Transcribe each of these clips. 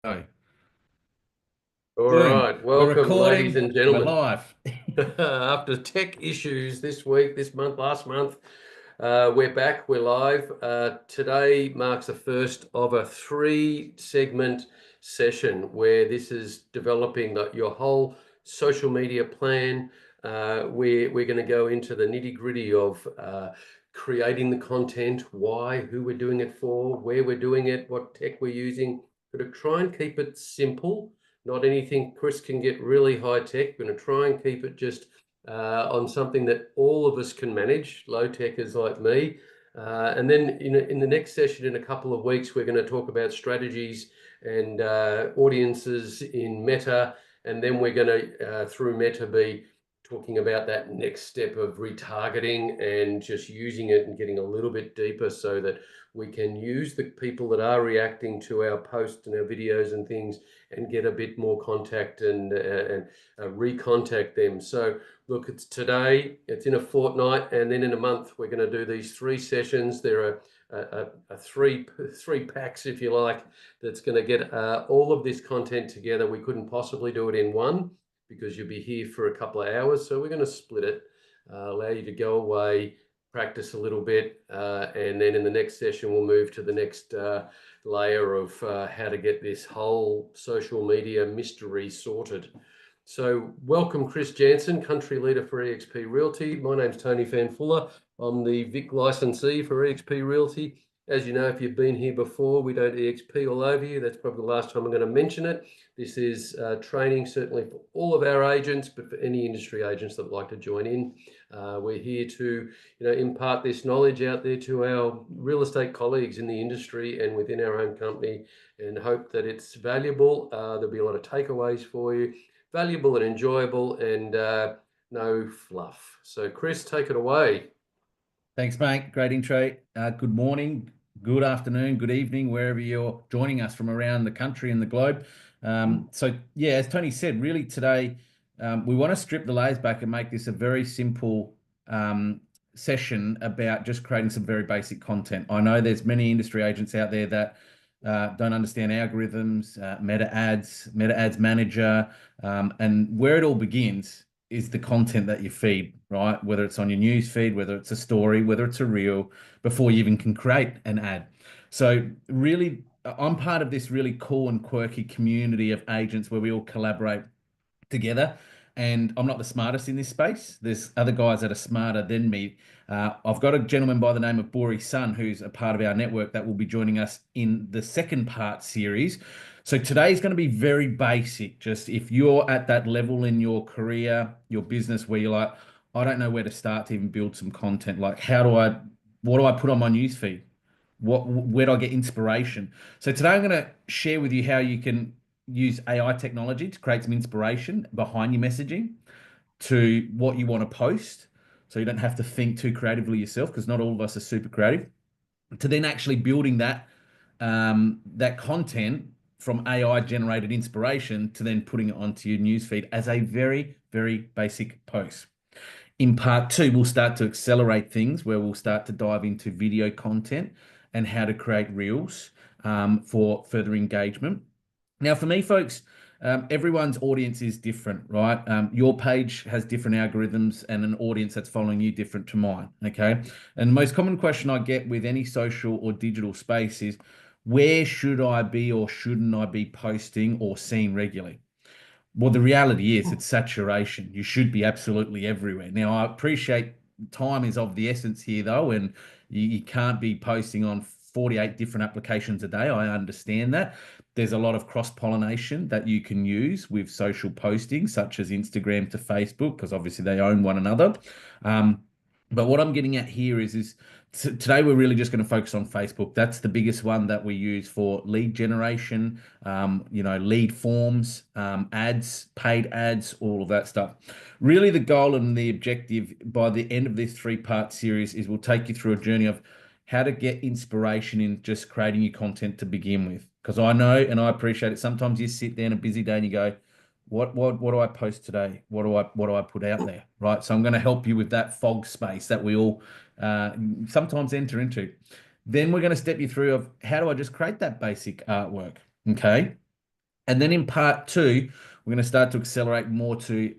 All Boom. right, We're welcome, ladies recording. and We're gentlemen. live. After tech issues this week, this month, last month, we're back, we're live. Today marks the first of a three-segment session where this is developing your whole social media plan. We're going to go into the nitty-gritty of creating the content, why, who we're doing it for, where we're doing it, what tech we're using, but to try and keep it simple. Not anything. Chris can get really high tech. We're going to try and keep it just on something that all of us can manage, low techers like me. And then in the next session in a couple of weeks, we're going to talk about strategies and audiences in Meta. And then we're going to, through Meta, be talking about that next step of retargeting and just using it and getting a little bit deeper so that we can use the people that are reacting to our posts and our videos and things and get a bit more contact and recontact them. So look, it's today, it's in a fortnight, and then in a month we're going to do these three sessions. There are three packs, if you like, that's going to get all of this content together. We couldn't possibly do it in one because you'll be here for a couple of hours. So we're going to split it, allow you to go away, practice a little bit, and then in the next session we'll move to the next layer of how to get this whole social media mystery sorted. So welcome, Chris Jansen, country leader for eXp Realty. My name's Tony Fanfuller. I'm the Vic licensee for eXp Realty. As you know, if you've been here before, we don't EXP all over you. That's probably the last time I'm going to mention it. This is training certainly for all of our agents, but for any industry agents that would like to join in. We're here to impart this knowledge out there to our real estate colleagues in the industry and within our own company, and hope that it's valuable. There'll be a lot of takeaways for you, valuable and enjoyable, and no fluff. So Chris, take it away. Thanks, mate. Great intro. Good morning, good afternoon, good evening, wherever you're joining us from around the country and the globe. So, yeah, as Tony said, really today we want to strip the layers back and make this a very simple session about just creating some very basic content. I know there's many industry agents out there that don't understand algorithms, Meta Ads Manager, and where it all begins is the content that you feed, right? Whether it's on your news feed, whether it's a story, whether it's a reel, before you even can create an ad. So really, I'm part of this really cool and quirky community of agents where we all collaborate together. And I'm not the smartest in this space. There's other guys that are smarter than me. I've got a gentleman by the name of Bori Sun, who's a part of our network that will be joining us in the second part series. So today's going to be very basic. Just if you're at that level in your career, your business, where you're like, I don't know where to start to even build some content. Like, what do I put on my newsfeed? Where do I get inspiration? So today I'm going to share with you how you can use AI technology to create some inspiration behind your messaging to what you want to post. So you don't have to think too creatively yourself, because not all of us are super creative, to then actually building that content from AI generated inspiration to then putting it onto your newsfeed as a very, very basic post. In part two, we'll start to accelerate things where we'll start to dive into video content and how to create reels for further engagement. Now, for me, folks, everyone's audience is different, right? Your page has different algorithms and an audience that's following you different to mine, okay? And the most common question I get with any social or digital space is, where should I be or shouldn't I be posting or seen regularly? Well, the reality is it's saturation. You should be absolutely everywhere. Now, I appreciate time is of the essence here, though, and you can't be posting on 48 different applications a day. I understand that. There's a lot of cross-pollination that you can use with social posting, such as Instagram to Facebook, because obviously they own one another. But what I'm getting at here is today we're really just going to focus on Facebook. That's the biggest one that we use for lead generation, lead forms, ads, paid ads, all of that stuff. Really, the goal and the objective by the end of this three-part series is we'll take you through a journey of how to get inspiration in just creating your content to begin with. Because I know and I appreciate it. Sometimes you sit there on a busy day and you go, what do I post today? What do I put out there? Right. So I'm going to help you with that fog space that we all sometimes enter into. Then we're going to step you through of how do I just create that basic artwork? Okay. And then in part two, we're going to start to accelerate more to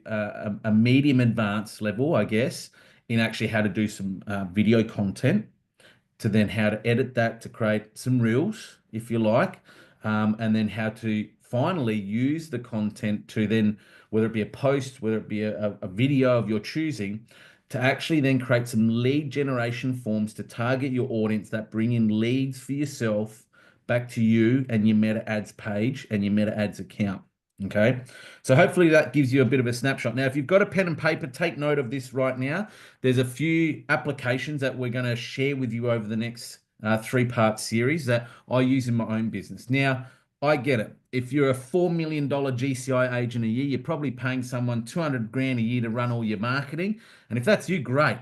a medium advanced level, I guess, in actually how to do some video content, to then how to edit that to create some reels, if you like, and then how to finally use the content to then, whether it be a post, whether it be a video of your choosing, to actually then create some lead generation forms to target your audience that bring in leads for yourself back to you and your Meta Ads page and your Meta Ads account. Okay, so hopefully that gives you a bit of a snapshot. Now, if you've got a pen and paper, take note of this right now. There's a few applications that we're going to share with you over the next three-part series that I use in my own business. Now, I get it. If you're a $4 million GCI agent a year, you're probably paying someone 200 grand a year to run all your marketing. And if that's you, great.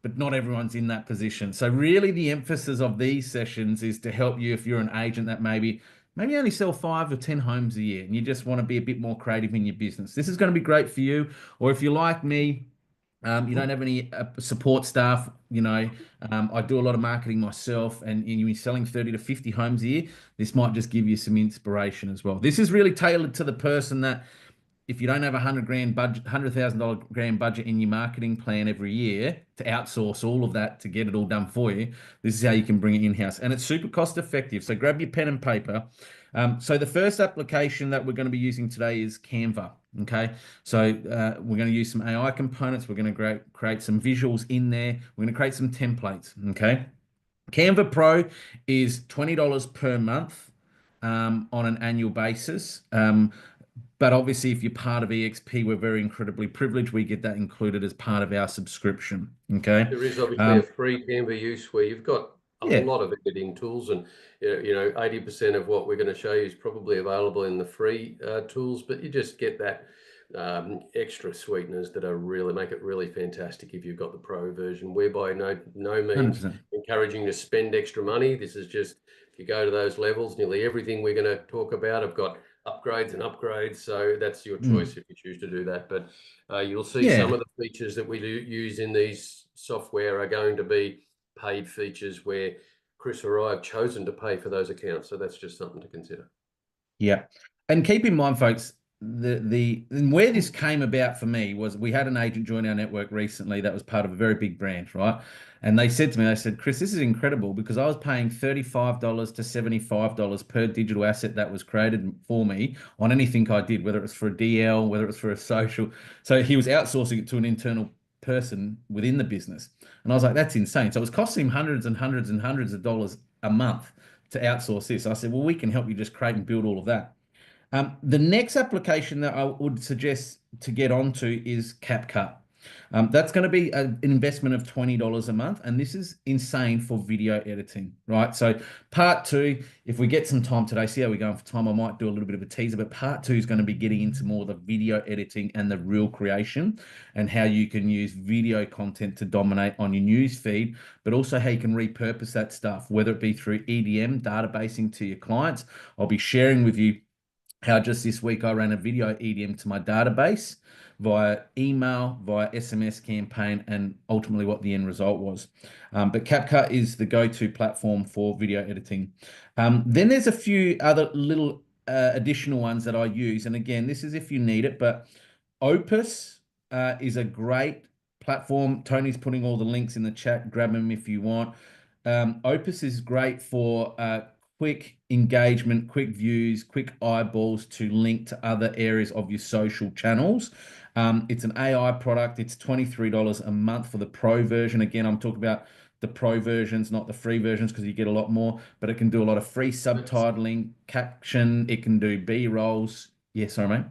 But not everyone's in that position. So really the emphasis of these sessions is to help you if you're an agent that maybe only sell 5 or 10 homes a year and you just want to be a bit more creative in your business. This is going to be great for you. Or if you're like me, you don't have any support staff, I do a lot of marketing myself and you're selling 30 to 50 homes a year. This might just give you some inspiration as well. This is really tailored to the person that if you don't have $100,000 grand budget in your marketing plan every year to outsource all of that to get it all done for you, this is how you can bring it in-house. And it's super cost effective. So grab your pen and paper. So the first application that we're going to be using today is Canva. Okay, so we're going to use some AI components. We're going to create some visuals in there. We're going to create some templates. Okay, Canva Pro is $20 per month on an annual basis. But obviously, if you're part of EXP, we're very incredibly privileged. We get that included as part of our subscription. Okay. There is obviously a free Canva use where you've got a Yeah. lot of editing tools, and 80% of what we're going to show you is probably available in the free tools, but you just get that extra sweeteners that are really make it really fantastic if you've got the pro version, whereby no means 100%. encouraging to spend extra money. This is just, if you go to those levels, nearly everything we're going to talk about, I've got upgrades and upgrades, so that's your choice if you choose to do that. But you'll see Yeah. some of the features that we do use in these software are going to be paid features where Chris or I have chosen to pay for those accounts, so that's just something to consider. Yeah. And keep in mind, folks, and where this came about for me was we had an agent join our network recently that was part of a very big brand, right? And they said to me, Chris, this is incredible because I was paying $35 to $75 per digital asset that was created for me on anything I did, whether it was for a DL, whether it was for a social. So he was outsourcing it to an internal person within the business. And I was like, that's insane. So it was costing him hundreds and hundreds and hundreds of dollars a month to outsource this. I said, well, we can help you just create and build all of that. The next application that I would suggest to get onto is CapCut. That's going to be an investment of $20 a month, and this is insane for video editing, right? So part two, if we get some time today, see how we're going for time, I might do a little bit of a teaser, but part two is going to be getting into more of the video editing and the reel creation and how you can use video content to dominate on your news feed, but also how you can repurpose that stuff, whether it be through EDM, databasing to your clients. I'll be sharing with you how just this week I ran a video EDM to my database via email, via SMS campaign, and ultimately what the end result was. But CapCut is the go-to platform for video editing. Then there's a few other little additional ones that I use. And again, this is if you need it, but Opus is a great platform. Tony's putting all the links in the chat. Grab them if you want. Opus is great for quick engagement, quick views, quick eyeballs to link to other areas of your social channels. It's an AI product. It's $23 a month for the pro version. Again, I'm talking about the pro versions, not the free versions, because you get a lot more, but it can do a lot of free subtitling, caption. It can do B-rolls. Yeah, sorry, mate.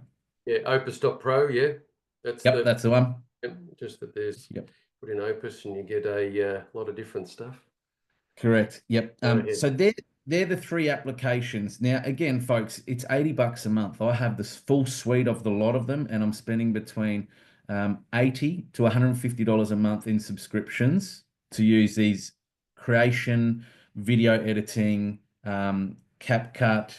Yeah, Opus.pro, yeah. That's the one. Just that there's, put in Opus and you get a lot of different stuff. Correct. Yep. So they're the three applications. Now, again, folks, it's $80 a month. I have this full suite of the lot of them, and I'm spending between $80 to $150 a month in subscriptions to use these creation, video editing, CapCut,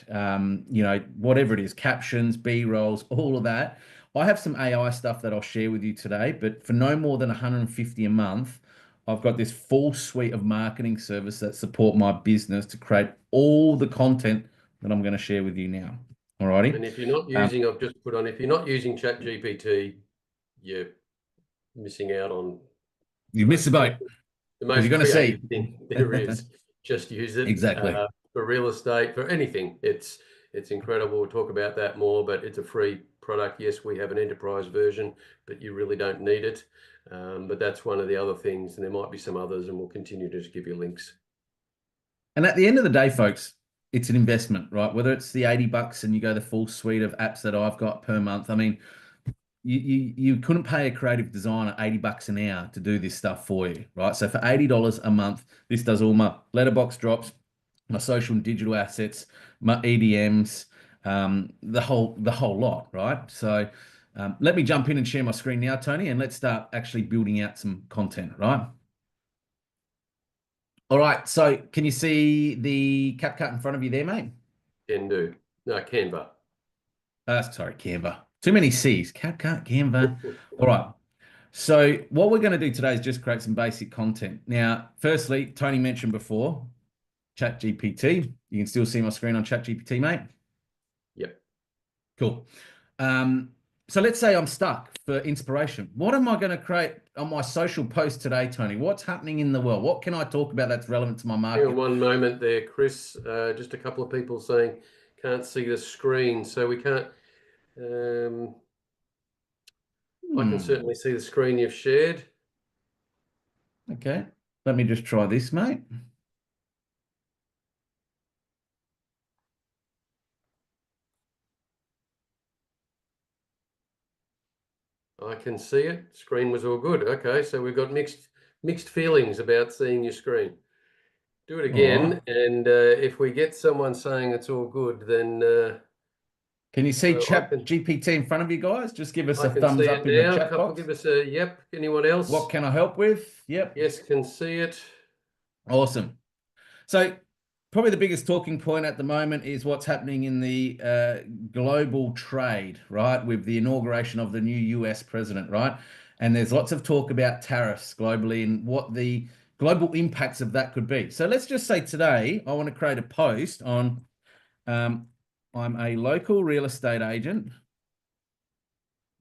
whatever it is, captions, B-rolls, all of that. I have some AI stuff that I'll share with you today, but for no more than $150 a month, I've got this full suite of marketing service that support my business to create all the content that I'm going to share with you now. Alrighty. And if you're not using, I've just put on, if you're not using ChatGPT, you're missing out on You missed the boat the because most you're going to creative see. thing there is. Just use it Exactly. for real estate, for anything. It's incredible. We'll talk about that more, but it's a free product. Yes, we have an enterprise version, but you really don't need it. But that's one of the other things, and there might be some others, and we'll continue to just give you links. And at the end of the day, folks, it's an investment, right? Whether it's the $80 and you go the full suite of apps that I've got per month. I mean, you couldn't pay a creative designer $80 an hour to do this stuff for you, right? So for $80 a month, this does all my letterbox drops, my social and digital assets, my EDMs, the whole lot, right? So let me jump in and share my screen now, Tony, and let's start actually building out some content, right? All right, so can you see the CapCut in front of you there, mate? Can do. No, Canva. Sorry, Canva. Too many C's. CapCut, Canva. All right. So what we're going to do today is just create some basic content. Now, firstly, Tony mentioned before, ChatGPT. You can still see my screen on ChatGPT, mate? Yep. Cool. So let's say I'm stuck for inspiration. What am I going to create on my social post today, Tony? What's happening in the world? What can I talk about that's relevant to my market? Hang on one moment there, Chris. Just a couple of people saying can't see the screen, so we can't. I can certainly see the screen you've shared. Okay, let me just try this, mate. I can see it. Screen was all good. Okay, so we've got mixed feelings about seeing your screen. Do it again, Right. and if we get someone saying it's all good, then Can you see I ChatGPT in front of you guys? Just give us a can thumbs see up it in the now. chat box. Give us a yep. Anyone else? What can I help with? Yep. Yes, can see it. Awesome. So probably the biggest talking point at the moment is what's happening in the global trade, right? With the inauguration of the new US president, right? And there's lots of talk about tariffs globally and what the global impacts of that could be. So let's just say today, I want to create a post on, I'm a local real estate agent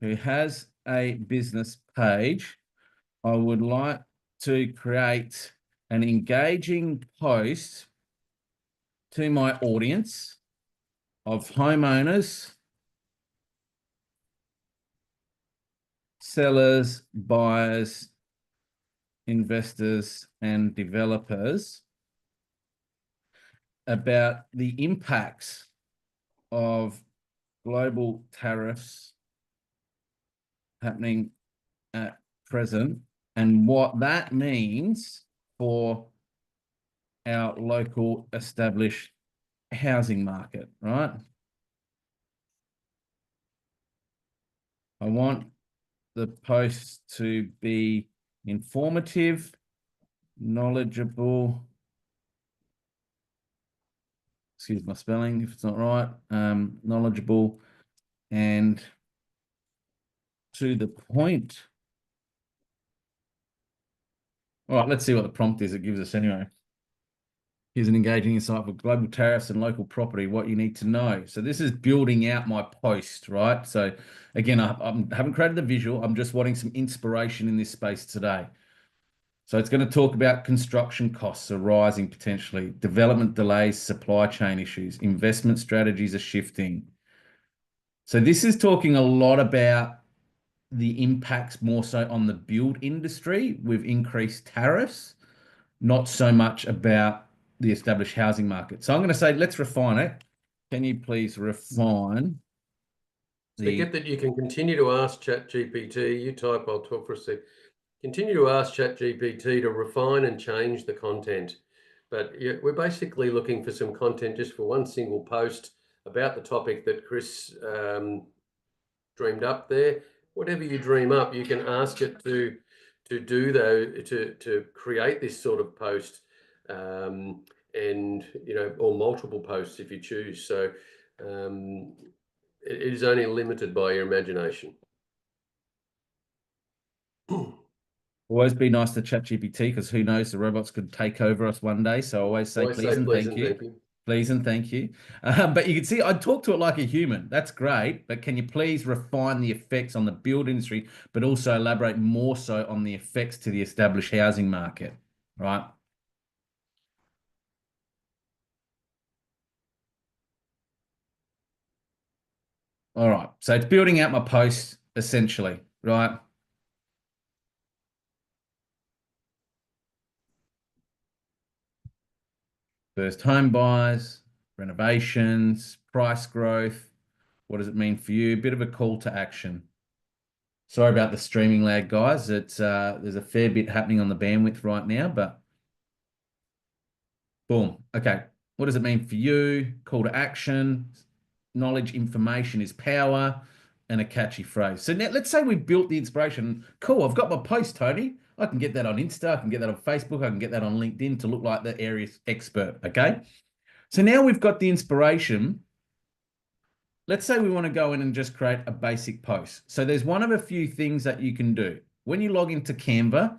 who has a business page. I would like to create an engaging post to my audience of homeowners, sellers, buyers, investors, and developers about the impacts of global tariffs happening at present and what that means for our local established housing market, right? I want the post to be informative, knowledgeable, excuse my spelling if it's not right, knowledgeable and to the point. All right, let's see what the prompt is it gives us anyway. Here's an engaging insight for global tariffs and local property, what you need to know. So this is building out my post, right? So again, I haven't created the visual. I'm just wanting some inspiration in this space today. So it's going to talk about construction costs are rising potentially, development delays, supply chain issues, investment strategies are shifting. So this is talking a lot about the impacts more so on the build industry with increased tariffs, not so much about the established housing market. So I'm going to say, let's refine it. Can you please refine So get that you can continue to ask ChatGPT. You type, I'll talk for a sec. Continue to ask ChatGPT to refine and change the content. But we're basically looking for some content just for one single post about the topic that Chris dreamed up there. Whatever you dream up, you can ask it to do though, to create this sort of post, and or multiple posts if you choose. So it is only limited by your imagination. Always be nice to ChatGPT because who knows, the robots could take over us one day. So I always say please and thank you. Please and thank you. But you can see I talk to it like a human. That's great. But can you please refine the effects on the build industry, but also elaborate more so on the effects to the established housing market, right? All right. So it's building out my post essentially, right? First home buyers, renovations, price growth. What does it mean for you? Bit of a call to action. Sorry about the streaming lag, guys. It's there's a fair bit happening on the bandwidth right now, but boom. Okay. What does it mean for you? Call to action. Knowledge, information is power, and a catchy phrase. So now let's say we built the inspiration. Cool. I've got my post, Tony. I can get that on Insta. I can get that on Facebook. I can get that on LinkedIn to look like the area's expert. Okay. So now we've got the inspiration. Let's say we want to go in and just create a basic post. So there's one of a few things that you can do. When you log into Canva,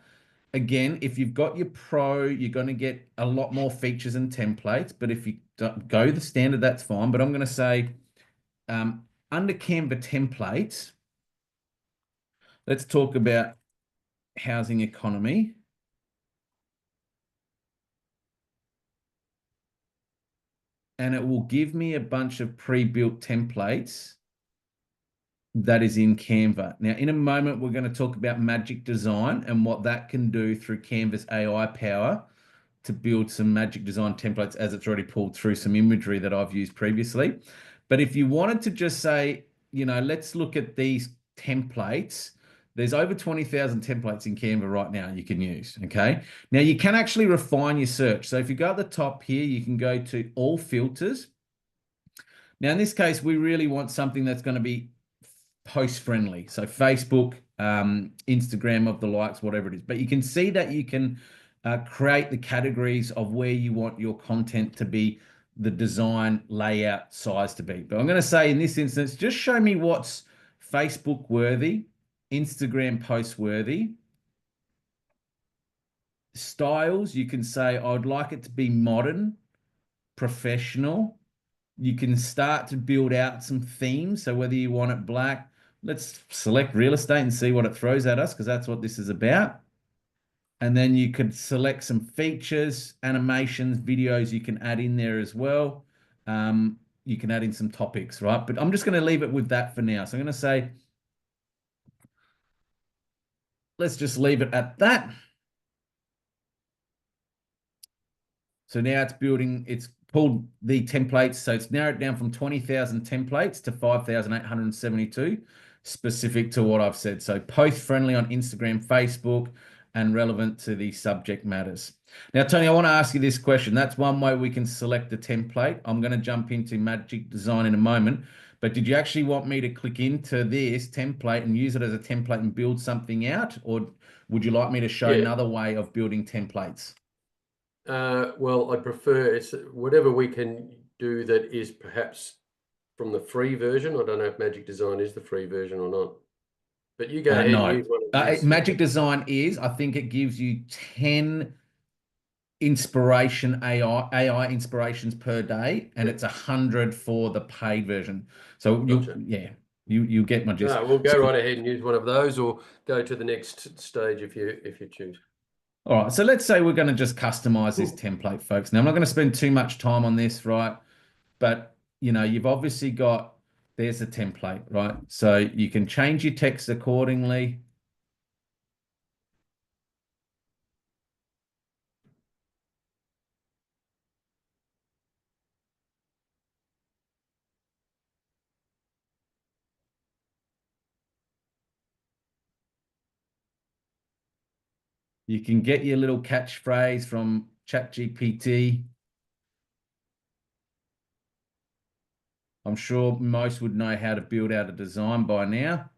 again, if you've got your pro, you're going to get a lot more features and templates. But if you don't go the standard, that's fine. But I'm going to say under Canva templates, let's talk about housing economy. And it will give me a bunch of pre-built templates that is in Canva. Now, in a moment, we're going to talk about Magic Design and what that can do through Canva's AI power to build some Magic Design templates, as it's already pulled through some imagery that I've used previously. But if you wanted to just say, you know, let's look at these templates, there's over 20,000 templates in Canva right now you can use, okay? Now, you can actually refine your search. So if you go at the top here, you can go to all filters. Now, in this case, we really want something that's going to be post friendly. So Facebook, Instagram of the likes, whatever it is. But you can see that you can create the categories of where you want your content to be, the design, layout, size to be. But I'm going to say in this instance, just show me what's Facebook worthy, Instagram post worthy. Styles, you can say, I'd like it to be modern, professional. You can start to build out some themes. So whether you want it black, let's select real estate and see what it throws at us, because that's what this is about. And then you could select some features, animations, videos you can add in there as well. You can add in some topics, right? But I'm just going to leave it with that for now. So I'm going to say, let's just leave it at that. So now it's building, it's pulled the templates. So it's narrowed down from 20,000 templates to 5,872, specific to what I've said. So post friendly on Instagram, Facebook, and relevant to the subject matters. Now, Tony, I want to ask you this question. That's one way we can select the template. I'm going to jump into Magic Design in a moment. But did you actually want me to click into this template and use it as a template and build something out? Or would you like me to show another way of building templates? Well, I prefer it's whatever we can do that is perhaps from the free version. I don't know if Magic Design is the free version or not, but you go ahead and No. use one of these. Magic Design is, I think it gives you 10 AI inspirations per day, and it's 100 for the paid version. So Gotcha. you get my gist. No, we'll go So, right ahead and use one of those, or go to the next stage if you choose. all right, so let's say we're going to just customize this template, folks. Now, I'm not going to spend too much time on this, right? But, you know, you've obviously got, there's a template, right? So you can change your text accordingly. You can get your little catchphrase from ChatGPT. I'm sure most would know how to build out a design by now.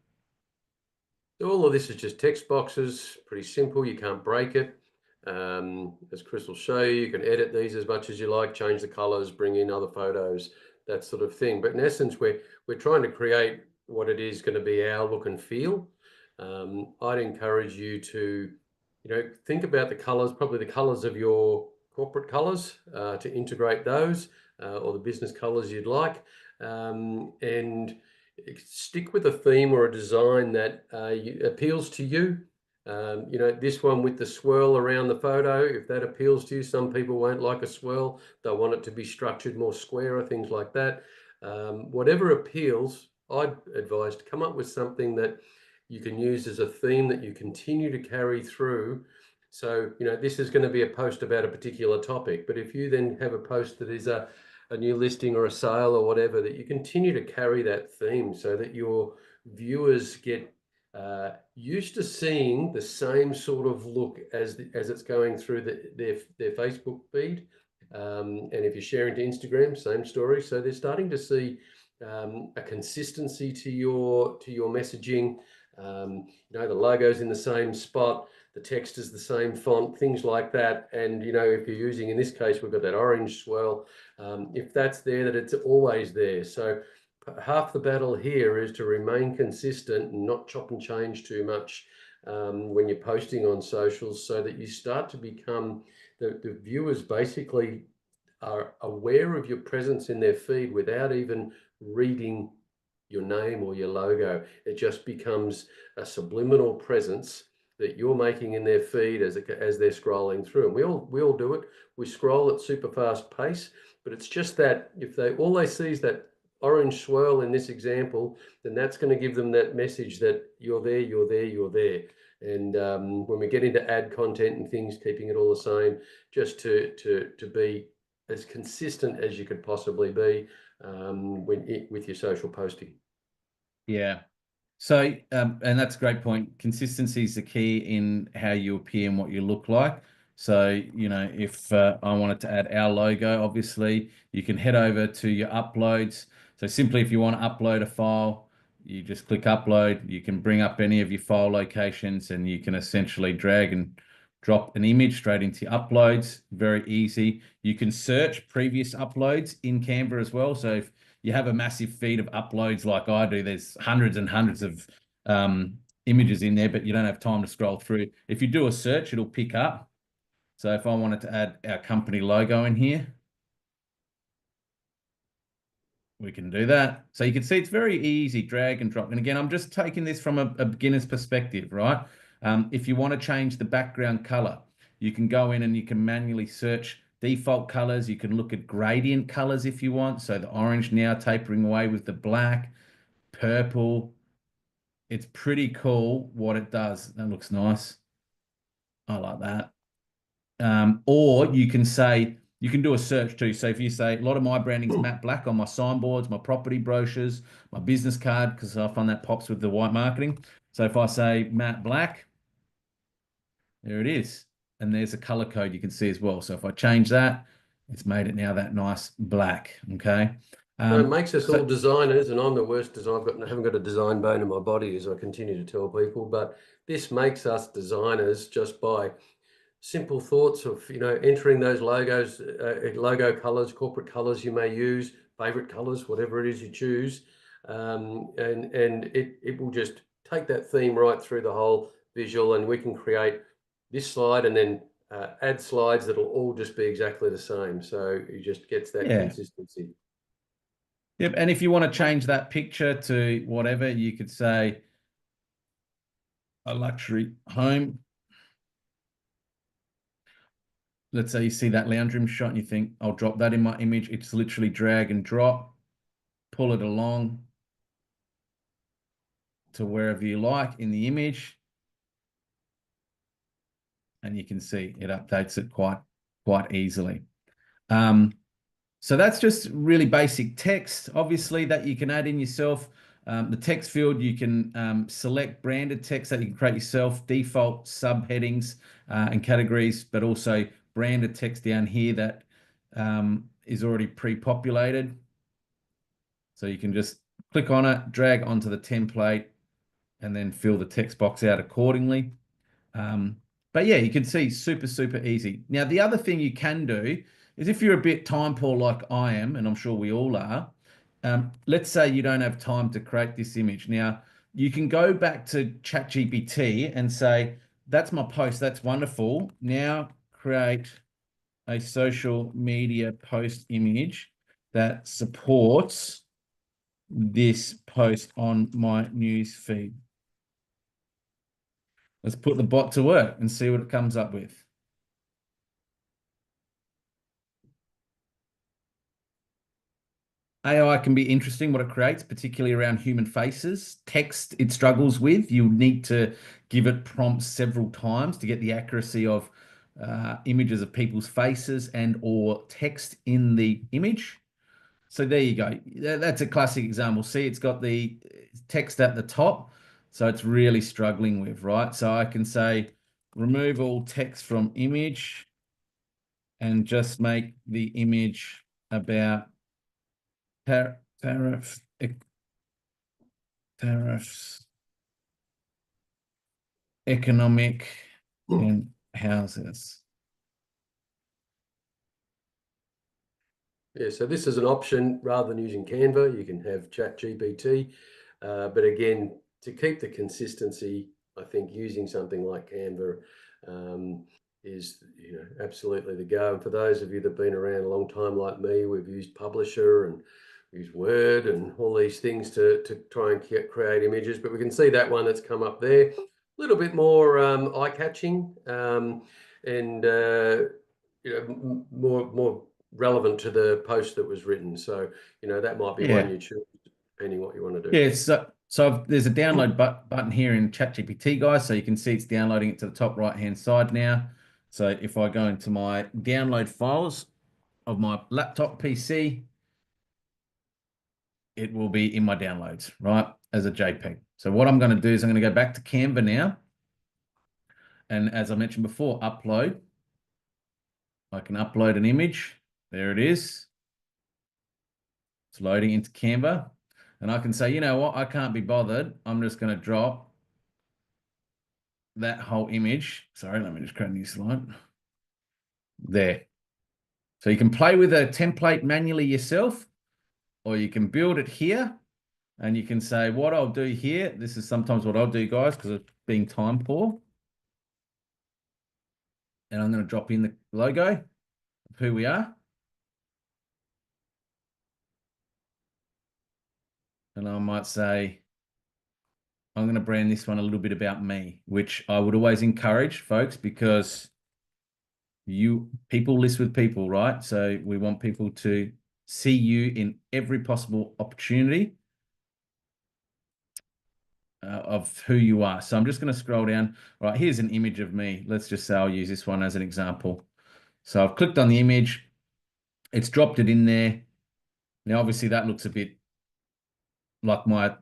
All of this is just text boxes, pretty simple. You can't break it. As Chris will show you, you can edit these as much as you like, change the colors, bring in other photos, that sort of thing. But in essence, we're trying to create what it is going to be our look and feel. I'd encourage you to, think about the colors, probably the colors of your corporate colors, to integrate those. or the business colors you'd like, and stick with a theme or a design that appeals to you. You know, this one with the swirl around the photo, if that appeals to you, some people won't like a swirl. They'll want it to be structured more square or things like that. Whatever appeals, I'd advise to come up with something that you can use as a theme that you continue to carry through. So, you know, this is going to be a post about a particular topic, but if you then have a post that is a new listing or a sale or whatever, that you continue to carry that theme so that your viewers get used to seeing the same sort of look as it's going through their Facebook feed. And if you're sharing to Instagram, same story. So they're starting to see a consistency to your messaging. You know, the logo's in the same spot, the text is the same font, things like that. And, you know, if you're using, in this case, we've got that orange swirl. If that's there, that it's always there. So half the battle here is to remain consistent and not chop and change too much when you're posting on socials, so that you start to become, the viewers basically are aware of your presence in their feed without even reading your name or your logo. It just becomes a subliminal presence that you're making in their feed as they're scrolling through. And we all do it. We scroll at super fast pace, but it's just that if all they see is that orange swirl in this example, then that's going to give them that message that you're there, you're there, you're there. And when we get into ad content and things, keeping it all the same, just to be as consistent as you could possibly be with your social posting. Yeah. So, and that's a great point. Consistency is the key in how you appear and what you look like. So, you know, if I wanted to add our logo, obviously, you can head over to your uploads. So simply, if you want to upload a file, you just click upload. You can bring up any of your file locations and you can essentially drag and drop an image straight into your uploads. Very easy. You can search previous uploads in Canva as well. So if you have a massive feed of uploads like I do, there's hundreds and hundreds of images in there, but you don't have time to scroll through. If you do a search, it'll pick up. So if I wanted to add our company logo in here, we can do that. So you can see it's very easy, drag and drop. And again, I'm just taking this from a beginner's perspective, right? If you want to change the background color, you can go in and you can manually search default colors. You can look at gradient colors if you want. So the orange now tapering away with the black, purple. It's pretty cool what it does. That looks nice. I like that. Or you can say, you can do a search too. So if you say, a lot of my branding's matte black on my signboards, my property brochures, my business card, because I find that pops with the white marketing. So if I say matte black, there it is. And there's a color code you can see as well. So if I change that, it's made it now that nice black. Okay. So it makes us all designers, and I'm the worst designer. I haven't got a design bone in my body, as I continue to tell people. But this makes us designers just by simple thoughts of, you know, entering those logos, logo colors, corporate colors you may use, favorite colors, whatever it is you choose, and it will just take that theme right through the whole visual, and we can create this slide and then add slides that'll all just be exactly the same. So it just gets that consistency. Yep. And if you want to change that picture to whatever, you could say a luxury home. Let's say you see that lounge room shot and you think, I'll drop that in my image. It's literally drag and drop, pull it along to wherever you like in the image. And you can see it updates it quite easily. So that's just really basic text, obviously, that you can add in yourself. The text field, you can select branded text that you can create yourself, default subheadings and categories, but also branded text down here that is already pre-populated. So you can just click on it, drag onto the template, and then fill the text box out accordingly. But yeah, you can see super easy. Now, the other thing you can do is if you're a bit time poor like I am, and I'm sure we all are, let's say you don't have time to create this image. Now, you can go back to ChatGPT and say, that's my post, that's wonderful. Now create a social media post image that supports this post on my news feed. Let's put the bot to work and see what it comes up with. AI can be interesting what it creates, particularly around human faces. Text it struggles with. You need to give it prompts several times to get the accuracy of images of people's faces and or text in the image. So there you go. That's a classic example. See, it's got the text at the top. So it's really struggling with, right? So I can say, remove all text from image and just make the image about tariffs, economic and houses. Yeah, so this is an option rather than using Canva. You can have ChatGPT, but again, to keep the consistency, I think using something like Canva is absolutely the go. And for those of you that've been around a long time like me, we've used Publisher and used Word and all these things to try and create images. But we can see that one that's come up there, a little bit more eye-catching and more relevant to the post that was written. So, that might be one you choose, depending what you want to do. Yeah, so there's a download button here in ChatGPT, guys. So you can see it's downloading it to the top right-hand side now. So if I go into my download files of my laptop PC, it will be in my downloads, right, as a JPEG. So what I'm going to do is I'm going to go back to Canva now. And as I mentioned before, upload. I can upload an image. There it is. It's loading into Canva. And I can say, you know what, I can't be bothered. I'm just going to drop that whole image. Sorry, let me just create a new slide. There. So you can play with a template manually yourself, or you can build it here. And you can say, what I'll do here, this is sometimes what I'll do, guys, because it's being time poor. And I'm going to drop in the logo of who we are. And I might say, I'm going to brand this one a little bit about me, which I would always encourage, folks, because people list with people, right? So we want people to see you in every possible opportunity of who you are. So I'm just going to scroll down. All right, here's an image of me. Let's just say I'll use this one as an example. So I've clicked on the image. It's dropped it in there. Now, obviously, that looks a bit like my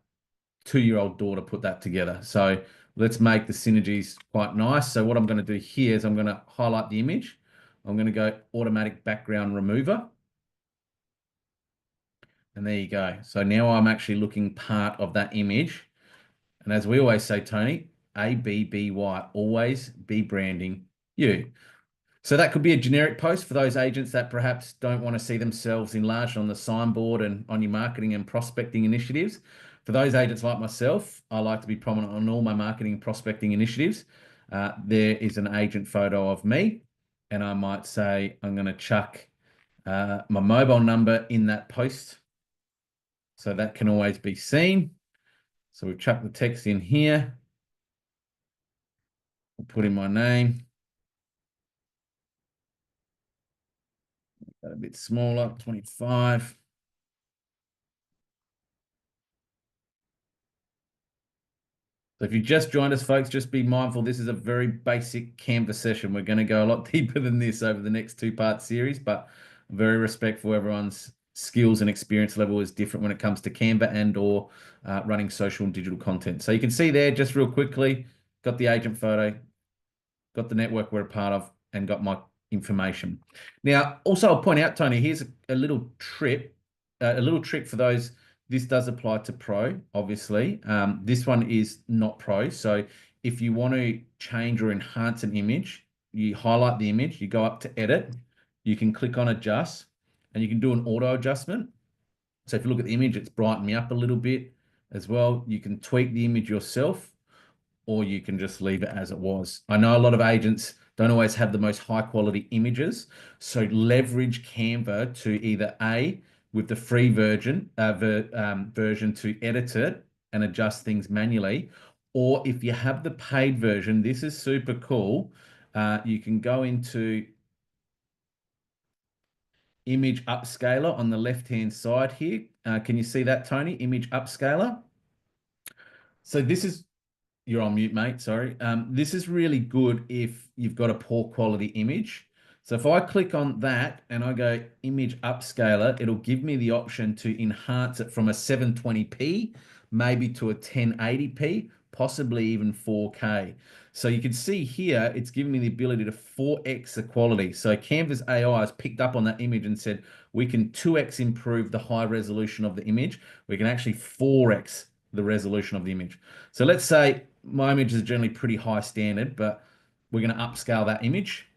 2-year-old daughter put that together. So let's make the synergies quite nice. So what I'm going to do here is I'm going to highlight the image. I'm going to go automatic background remover. And there you go. So now I'm actually looking part of that image. And as we always say, Tony, ABBY, always be branding you. So that could be a generic post for those agents that perhaps don't want to see themselves enlarged on the signboard and on your marketing and prospecting initiatives. For those agents like myself, I like to be prominent on all my marketing and prospecting initiatives. There is an agent photo of me, and I might say I'm going to chuck my mobile number in that post. So that can always be seen. So we've chucked the text in here. We'll put in my name. That a bit smaller, 25. So if you just joined us, folks, just be mindful. This is a very basic Canva session. We're going to go a lot deeper than this over the next 2-part series, but I'm very respectful. Everyone's skills and experience level is different when it comes to Canva and or running social and digital content. So you can see there just real quickly, got the agent photo, got the network we're a part of, and got my information. Now, also I'll point out, Tony, here's a little trick for those. This does apply to Pro, obviously. This one is not Pro. So if you want to change or enhance an image, you highlight the image, you go up to edit, you can click on adjust, and you can do an auto adjustment. So if you look at the image, it's brightened me up a little bit as well. You can tweak the image yourself, or you can just leave it as it was. I know a lot of agents don't always have the most high quality images. So leverage Canva to either A, with the free version to edit it and adjust things manually. Or if you have the paid version, this is super cool. You can go into image upscaler on the left-hand side here. Can you see that, Tony? Image upscaler. So this is, you're on mute, mate. Sorry. This is really good if you've got a poor quality image. So if I click on that and I go image upscaler, it'll give me the option to enhance it from a 720p, maybe to a 1080p, possibly even 4K. So you can see here, it's giving me the ability to 4x the quality. So Canva's AI has picked up on that image and said, we can 2x improve the high resolution of the image. We can actually 4x the resolution of the image. So let's say my image is generally pretty high standard, but we're going to upscale that image.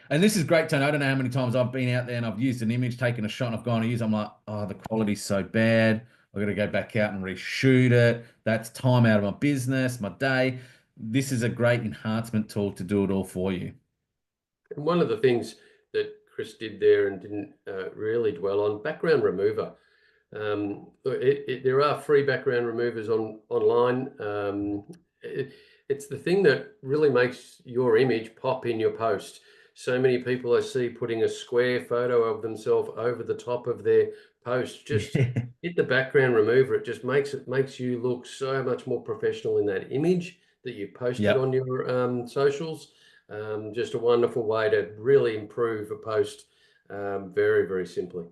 And this is great, Tony. I don't know how many times I've been out there and I've used an image, taken a shot, and I've gone to use. I'm like, oh, the quality's so bad. I've got to go back out and reshoot it. That's time out of my business, my day. This is a great enhancement tool to do it all for you. And one of the things that Chris did there and didn't really dwell on, background remover. There are free background removers online. It's the thing that really makes your image pop in your post. So many people I see putting a square photo of themselves over the top of their post. Just hit the background remover. It just makes you look so much more professional in that image that you posted on your socials. Just a wonderful way to really improve a post very, very simply.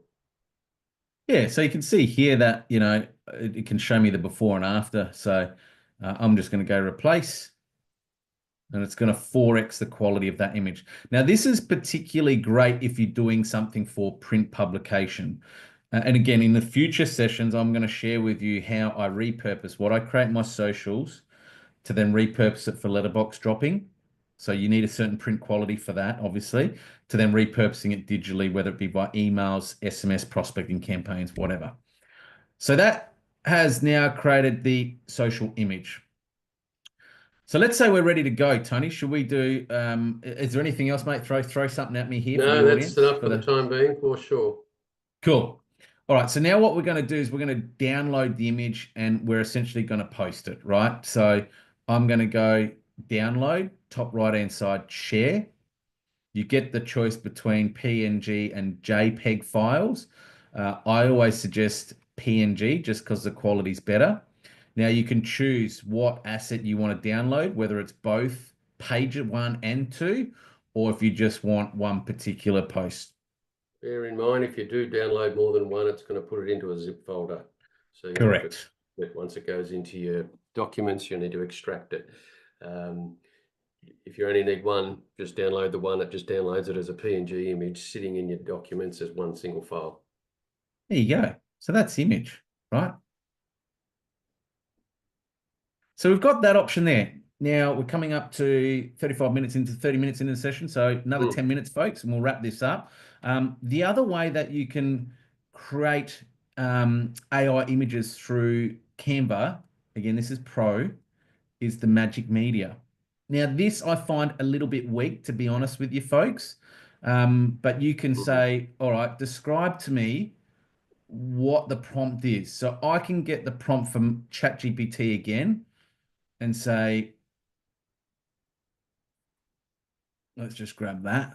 Yeah, so you can see here that, it can show me the before and after. So I'm just going to go replace. And it's going to 4x the quality of that image. Now, this is particularly great if you're doing something for print publication. And again, in the future sessions, I'm going to share with you how I repurpose what I create my socials to then repurpose it for letterbox dropping. So you need a certain print quality for that, obviously, to then repurposing it digitally, whether it be by emails, SMS, prospecting campaigns, whatever. So that has now created the social image. So let's say we're ready to go, Tony. Should we do, is there anything else, mate? Throw something at me here for the audience. No, that's enough for the time being, for sure. Cool. All right. So now what we're going to do is we're going to download the image and we're essentially going to post it, right? So I'm going to go download, top right-hand side, share. You get the choice between PNG and JPEG files. I always suggest PNG just because the quality is better. Now you can choose what asset you want to download, whether it's both page 1 and 2, or if you just want one particular post. Bear in mind, if you do download more than one, it's going to put it into a zip folder. So correct. Once it goes into your documents, you need to extract it. If you only need one, just download the one. It just downloads it as a PNG image sitting in your documents as one single file. There you go. So that's the image, right? So we've got that option there. Now we're coming up to 30 minutes into the session. So another 10 minutes, folks, and we'll wrap this up. The other way that you can create AI images through Canva, again, this is Pro, is the Magic Media. Now this I find a little bit weak, to be honest with you folks. But you can say, all right, describe to me what the prompt is. So I can get the prompt from ChatGPT again and say, let's just grab that.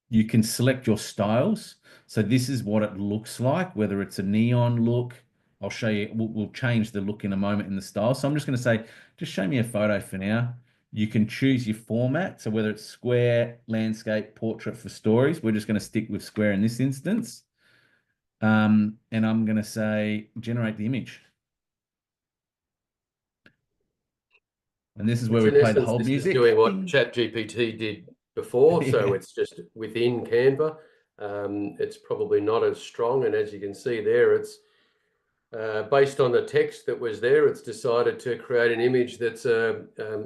You can select your styles. So this is what it looks like, whether it's a neon look. I'll show you, we'll change the look in a moment in the style. So I'm just going to say, just show me a photo for now. You can choose your format. So whether it's square, landscape, portrait for stories, we're just going to stick with square in this instance. And I'm going to say, generate the image. And this is where we play the hold music. This is doing what ChatGPT did before. So it's just within Canva. It's probably not as strong. And as you can see there, it's based on the text that was there, it's decided to create an image that's a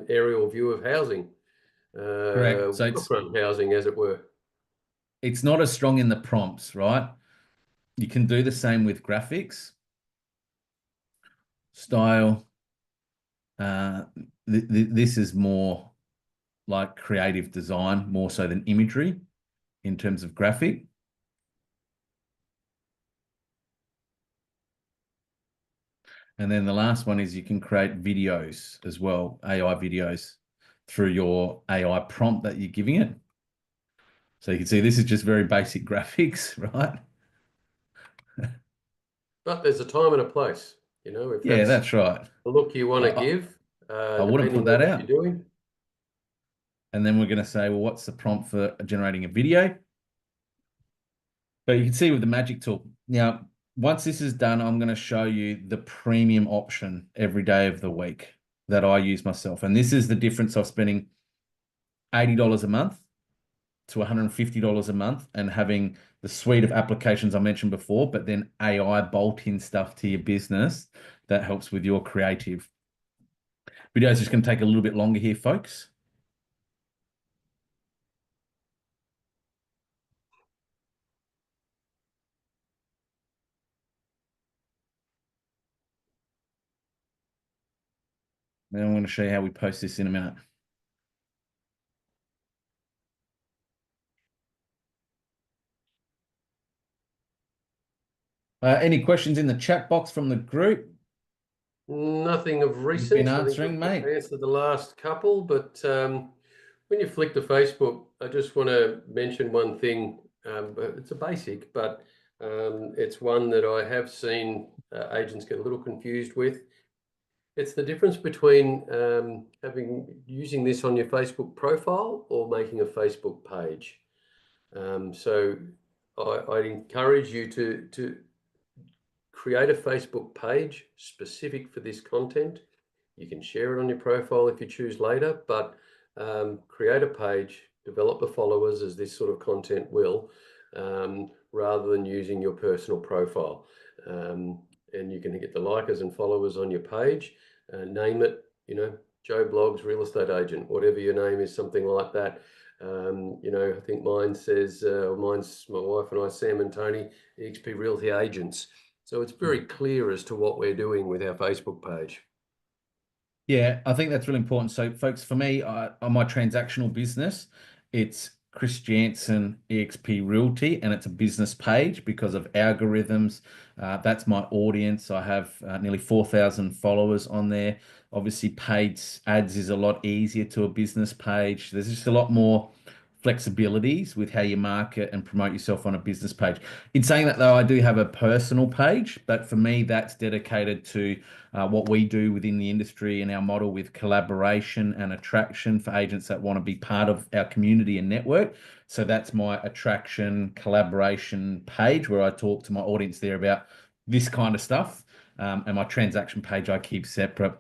aerial view of housing. Correct. So it's housing, as it were. It's not as strong in the prompts, right? You can do the same with graphics, style. This is more like creative design, more so than imagery. in terms of graphic. And then the last one is you can create videos as well, AI videos, through your AI prompt that you're giving it. So you can see this is just very basic graphics, right? But there's a time and a place, you know, if Yeah, that's that's right. the look you want to I, give, I wouldn't depending put on that what out. you're doing. And then we're going to say, well, what's the prompt for generating a video? But you can see with the magic tool. Now, once this is done, I'm going to show you the premium option every day of the week that I use myself. And this is the difference of spending $80 a month to $150 a month and having the suite of applications I mentioned before, but then AI bolt-in stuff to your business that helps with your creative. Video is just going to take a little bit longer here, folks. Then I'm going to show you how we post this in a minute. Any questions in the chat box from the group? Nothing of You've been recent. I think answering, I've mate. answered the last couple, but when you flick to Facebook, I just want to mention one thing. But it's a basic, but it's one that I have seen agents get a little confused with. It's the difference between using this on your Facebook profile or making a Facebook page. So I encourage you to create a Facebook page specific for this content. You can share it on your profile if you choose later, but create a page, develop the followers as this sort of content will, rather than using your personal profile. And you can get the likers and followers on your page, name it, you know, Joe Bloggs Real Estate Agent, whatever your name is, something like that. You know, I think mine says, mine's my wife and I, Sam and Tony, EXP Realty Agents. So it's very clear as to what we're doing with our Facebook page. Yeah, I think that's really important. So, folks, for me, on my transactional business, it's Chris Jansen EXP Realty, and it's a business page because of algorithms. That's my audience. I have nearly 4,000 followers on there. Obviously, paid ads is a lot easier to a business page. There's just a lot more flexibilities with how you market and promote yourself on a business page. In saying that, though, I do have a personal page, but for me, that's dedicated to what we do within the industry and our model with collaboration and attraction for agents that want to be part of our community and network. So that's my attraction collaboration page where I talk to my audience there about this kind of stuff. And my transaction page I keep separate.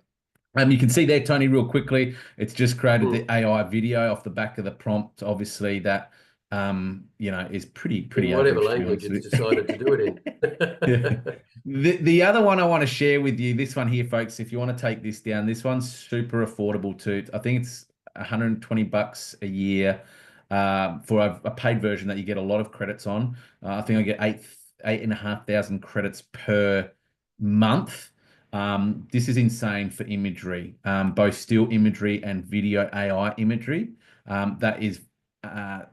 You can see there, Tony, real quickly, it's just created the AI video off the back of the prompt. Obviously, that you know, is pretty In whatever average, to be language honest it's with decided to do it in. you. The other one I want to share with you, this one here, folks, if you want to take this down, this one's super affordable too. I think it's $120 a year for a paid version that you get a lot of credits on. I think I get 8,500 credits per month. This is insane for imagery, both still imagery and video AI imagery. That is,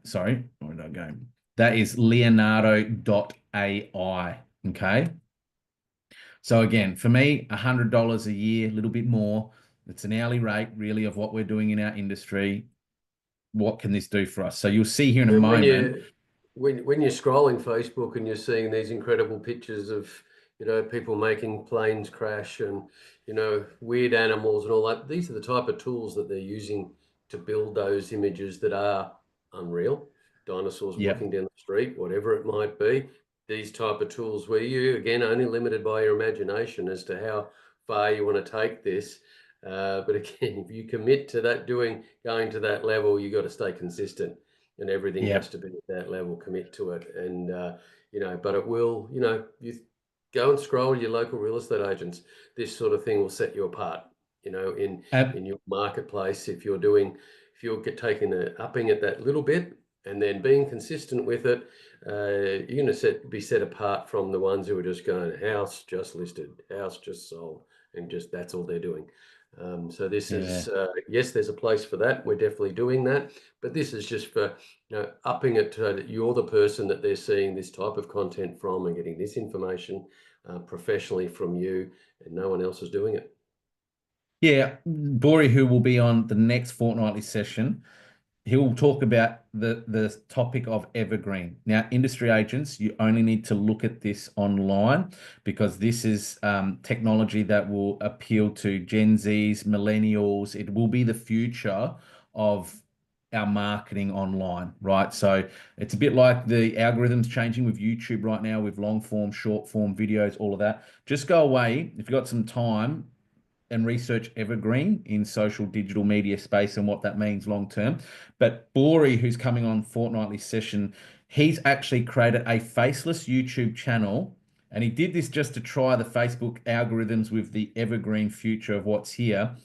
sorry, where did I go? That is Leonardo.ai. Okay. So again, for me, $100 a year, a little bit more. It's an hourly rate, really, of what we're doing in our industry. What can this do for us? So you'll see here in a And moment. when you're scrolling Facebook and you're seeing these incredible pictures of, you know, people making planes crash and, you know, weird animals and all that, these are the type of tools that they're using to build those images that are unreal. Dinosaurs Yep. walking down the street, whatever it might be. These type of tools where you, again, only limited by your imagination as to how far you want to take this. But again, if you commit to that, going to that level, you got to stay consistent, and everything has Yep. to be at that level. Commit to it, and you know, but it will. You know, you go and scroll your local real estate agents. This sort of thing will set you apart. You know, in your marketplace, if you're taking upping it that little bit and then being consistent with it, you're going to be set apart from the ones who are just going house just listed, house just sold, and just that's all they're doing. So this Yeah. is, yes, there's a place for that. We're definitely doing that, but this is just for, upping it so that you're the person that they're seeing this type of content from and getting this information professionally from you, and no one else is doing it. Yeah, Bori, who will be on the next fortnightly session, he'll talk about the topic of evergreen. Now, industry agents, you only need to look at this online because this is technology that will appeal to Gen Zs, millennials. It will be the future of our marketing online, right? So it's a bit like the algorithms changing with YouTube right now, with long form, short form videos, all of that. Just go away if you've got some time and research evergreen in social digital media space and what that means long term. But Bori, who's coming on fortnightly session, he's actually created a faceless YouTube channel. And he did this just to try the Facebook algorithms with the evergreen future of what's here.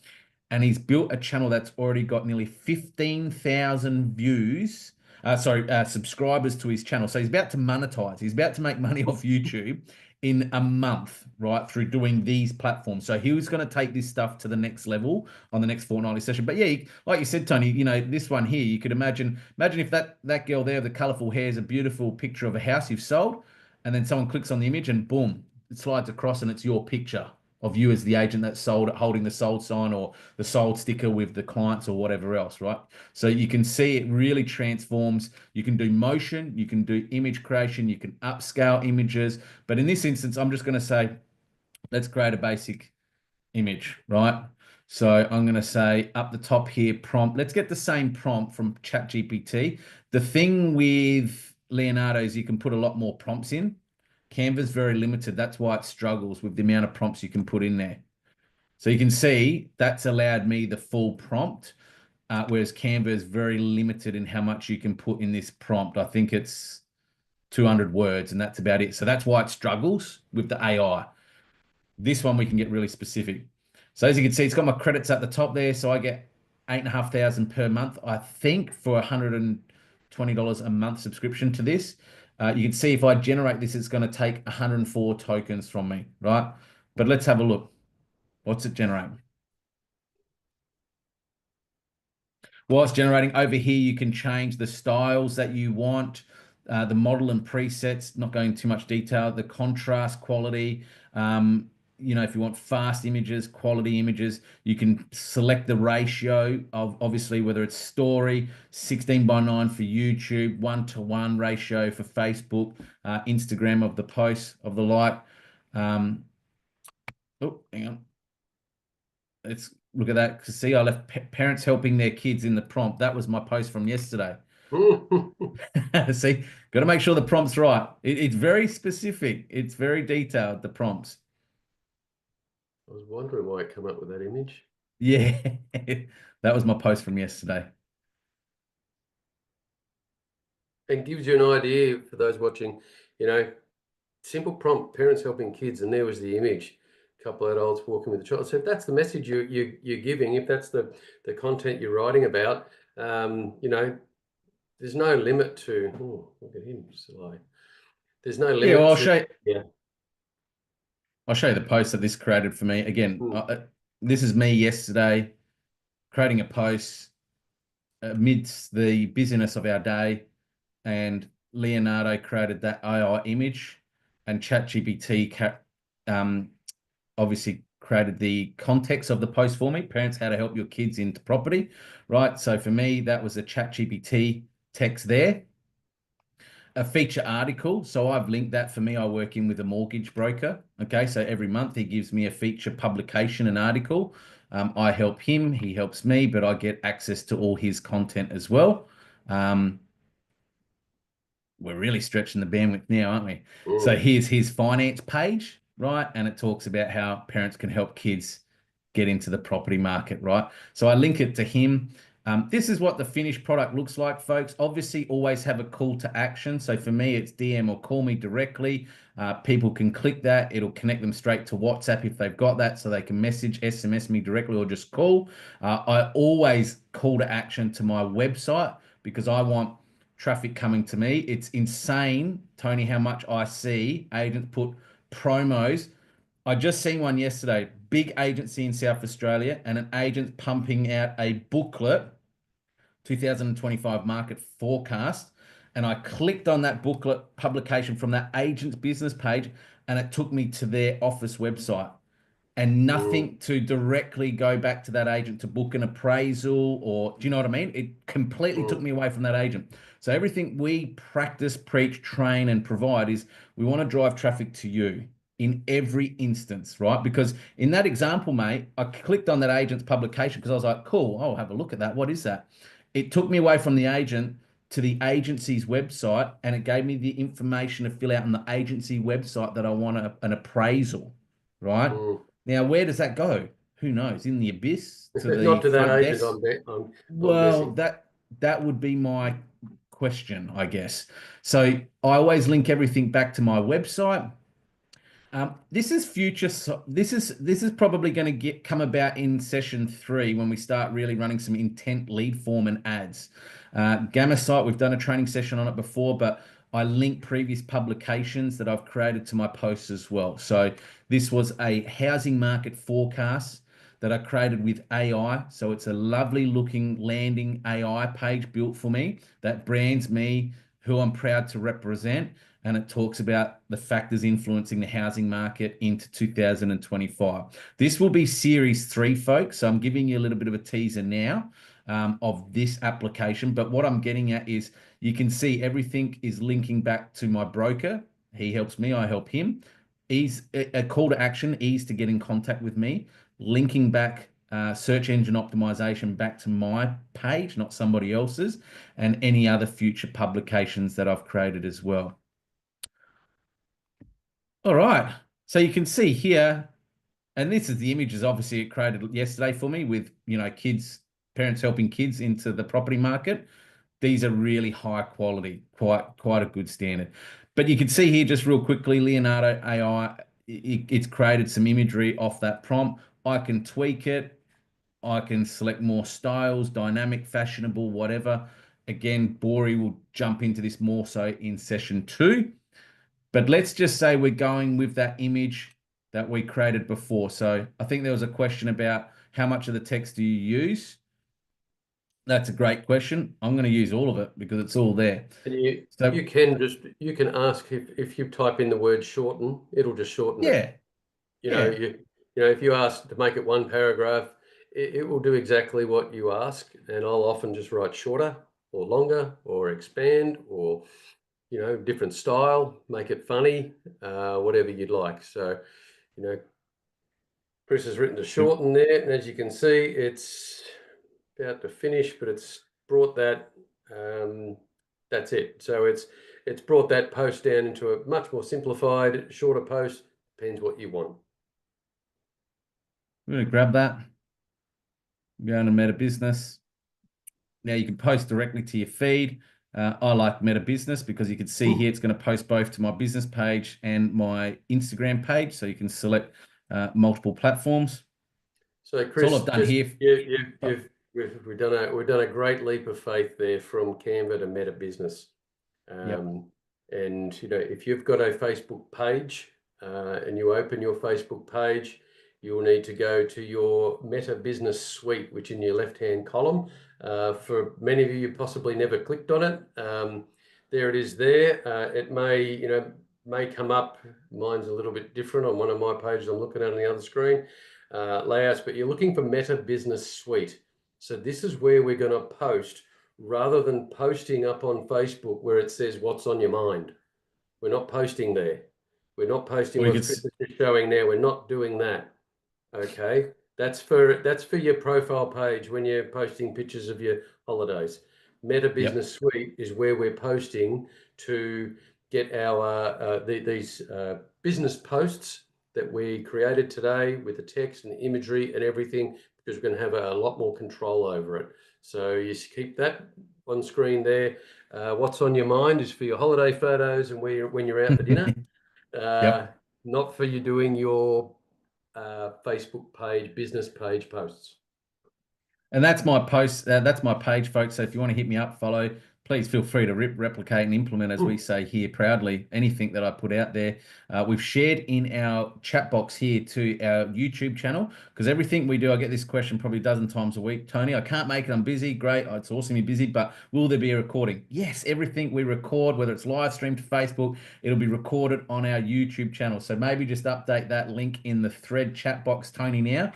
And he's built a channel that's already got nearly 15,000 views. Subscribers to his channel. So he's about to monetize. He's about to make money off YouTube in a month, right, through doing these platforms. So he was going to take this stuff to the next level on the next fortnightly session. But yeah, like you said, Tony, this one here, you could imagine if that girl there, the colorful hair, is a beautiful picture of a house you've sold, and then someone clicks on the image and boom, it slides across and it's your picture of you as the agent that sold it, holding the sold sign or the sold sticker with the clients or whatever else, right? So you can see it really transforms. You can do motion, you can do image creation, you can upscale images. But in this instance, I'm just going to say, let's create a basic image, right? So I'm going to say up the top here, prompt. Let's get the same prompt from ChatGPT. The thing with Leonardo is you can put a lot more prompts in. Canva's very limited. That's why it struggles with the amount of prompts you can put in there. So you can see that's allowed me the full prompt, whereas Canva is very limited in how much you can put in this prompt. I think it's 200 words and that's about it. So that's why it struggles with the AI. This one we can get really specific. So as you can see, it's got my credits at the top there. So I get 8,500 per month, I think, for $120 a month subscription to this. You can see if I generate this, it's going to take 104 tokens from me, right? But let's have a look. What's it generating? While it's generating over here, you can change the styles that you want, the model and presets, not going too much detail, the contrast quality. If you want fast images, quality images, you can select the ratio of obviously whether it's story, 16:9 for YouTube, 1:1 ratio for Facebook, Instagram of the post of the like. Oh, hang on. Let's look at that. See, I left parents helping their kids in the prompt. That was my post from yesterday. See, got to make sure the prompt's right. It's very specific. It's very detailed, the prompts. I was wondering why it came up with that image. Yeah, that was my post from yesterday. And gives you an idea for those watching, simple prompt, parents helping kids, and there was the image. A couple of adults walking with a child. So if that's the message you're giving, if that's the content you're writing about, there's no limit to. Oh, look at him, slow. There's no limit. Yeah, well, Yeah. I'll show you the post that this created for me. Again, this is me yesterday creating a post amidst the busyness of our day, and Leonardo created that AI image, and ChatGPT obviously created the context of the post for me. Parents, how to help your kids into property, right? So for me, that was a ChatGPT text there. A feature article. So I've linked that. For me, I work in with a mortgage broker. Okay. So every month he gives me a feature publication, an article. I help him, he helps me, but I get access to all his content as well. We're really stretching the bandwidth now, aren't we? So here's his finance page, right? And it talks about how parents can help kids get into the property market, right? So I link it to him. This is what the finished product looks like, folks. Obviously, always have a call to action. So for me, it's DM or call me directly. People can click that. It'll connect them straight to WhatsApp if they've got that, so they can message, SMS me directly or just call. I always call to action to my website because I want traffic coming to me. It's insane, Tony, how much I see agents put promos I just seen one yesterday, big agency in South Australia, and an agent pumping out a booklet, 2025 market forecast. And I clicked on that booklet publication from that agent's business page, and it took me to their office website and Mm, nothing to directly go back to that agent to book an appraisal or do you know what I mean? It completely took mm, me away from that agent. So everything we practice, preach, train, and provide is we want to drive traffic to you in every instance, right? Because in that example, mate, I clicked on that agent's publication because I was like, cool, I'll have a look at that. What is that? It took me away from the agent to the agency's website and it gave me the information to fill out on the agency website that I want an appraisal, right? mm. Now, where does that go? Who knows? In the abyss to the Not to that front agent, desk? I'm Well, guessing. that would be my question, I guess. So I always link everything back to my website. This is future. This is probably going to get come about in session 3 when we start really running some intent lead form and ads. Gamma site, we've done a training session on it before, but I link previous publications that I've created to my posts as well. So this was a housing market forecast that I created with AI. So it's a lovely looking landing AI page built for me that brands me, who I'm proud to represent, and it talks about the factors influencing the housing market into 2025. This will be series 3, folks. So I'm giving you a little bit of a teaser now of this application. But what I'm getting at is you can see everything is linking back to my broker. He helps me, I help him. He's a call to action, ease to get in contact with me, linking back search engine optimization back to my page, not somebody else's, and any other future publications that I've created as well. All right. So you can see here, and this is the images obviously it created yesterday for me with, kids, parents helping kids into the property market. These are really high quality, quite a good standard. But you can see here just real quickly, Leonardo AI, it's created some imagery off that prompt. I can tweak it. I can select more styles, dynamic, fashionable, whatever. Again, Bori will jump into this more so in session 2. But let's just say we're going with that image that we created before. So I think there was a question about how much of the text do you use? That's a great question. I'm going to use all of it because it's all there. And So you can ask if you type in the word shorten, it'll just shorten it. yeah, You know, yeah, if you ask to make it one paragraph, it will do exactly what you ask. And I'll often just write shorter or longer or expand or, different style, make it funny, whatever you'd like. So, you know, Chris has written to shorten there. And as you can see, it's about to finish, but it's brought that, that's it. So it's brought that post down into a much more simplified, shorter post, depends what you want. I'm going to grab that. Go into Meta Business. Now you can post directly to your feed. I like Meta Business because you can see here it's going to post both to my business page and my Instagram page. So you can select multiple platforms. So That's all Chris, I've done just here. we've done a great leap of faith there from Canva to Meta Business. Yep. And if you've got a Facebook page and you open your Facebook page, you'll need to go to your Meta Business Suite, which in your left-hand column. For many of you, possibly never clicked on it. There it is there. It may come up. Mine's a little bit different on one of my pages I'm looking at on the other screen. Layouts, but you're looking for Meta Business Suite. So this is where we're going to post rather than posting up on Facebook where it says what's on your mind. We're not posting there. We're not posting what Chris is showing now. We're not doing that. Okay. That's for your profile page when you're posting pictures of your holidays. Meta Business Suite is where we're posting to get our these business posts that we created today with the text and the imagery and everything, because we're going to have a lot more control over it. So you keep that on screen there. What's on your mind is for your holiday photos and when you're out for dinner. Yep. Not for you doing your Facebook page, business page posts. And that's my post. That's my page, folks. So if you want to hit me up, follow, please feel free to replicate and implement, as we say here proudly, anything that I put out there. We've shared in our chat box here to our YouTube channel, because everything we do, I get this question probably a dozen times a week. Tony, I can't make it. I'm busy. Great. It's awesome you're busy, but will there be a recording? Yes, everything we record, whether it's live streamed to Facebook, it'll be recorded on our YouTube channel. So maybe just update that link in the thread chat box, Tony, now.